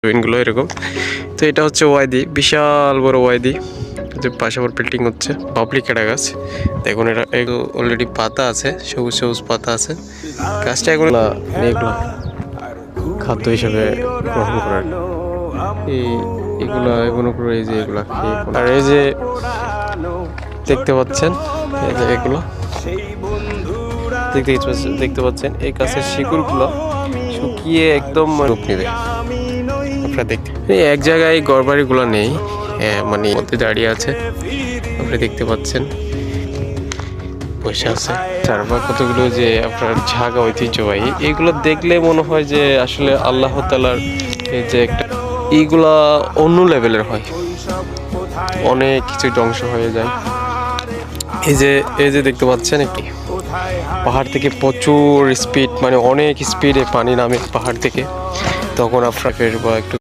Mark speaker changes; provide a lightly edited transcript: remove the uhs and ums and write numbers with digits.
Speaker 1: গুলো এরকম। তো এটা হচ্ছে ওয়াইদি, বিশাল বড় ওয়াইদি, যে পাশে আবার বিল্ডিং হচ্ছে। পাবলিক একটা গাছ, দেখুন এটা অলরেডি পাতা আছে, সবুজ সবুজ পাতা আছে। গাছটা এখন এগুলো খাদ্য হিসেবে গ্রহণ করার, এগুলা মনে করো এই যে এগুলা খেয়ে। আর এই যে দেখতে পাচ্ছেন, এই যে এগুলো দেখতে পাচ্ছেন, এই গাছের শিকড়গুলো শুকিয়ে একদম রূপ নেবে। আপনারা দেখতে এক জায়গায় ঘরবাড়িগুলো নেই, মানে মধ্যে দাঁড়িয়ে আছে, আপনি দেখতে পাচ্ছেন বসে আছে। তারপর কতগুলো যে আপনার ঝাঁকা ঐতিহ্যবাহী, এগুলো দেখলে মনে হয় যে আসলে আল্লাহ তাআলার এই যে একটা, এইগুলা অন্য লেভেলের হয়, অনেক কিছু ধ্বংস হয়ে যায়। এই যে দেখতে পাচ্ছেন একটি পাহাড় থেকে প্রচুর স্পিড, মানে অনেক স্পিডে পানি নামে পাহাড় থেকে, তখন আপনার একটু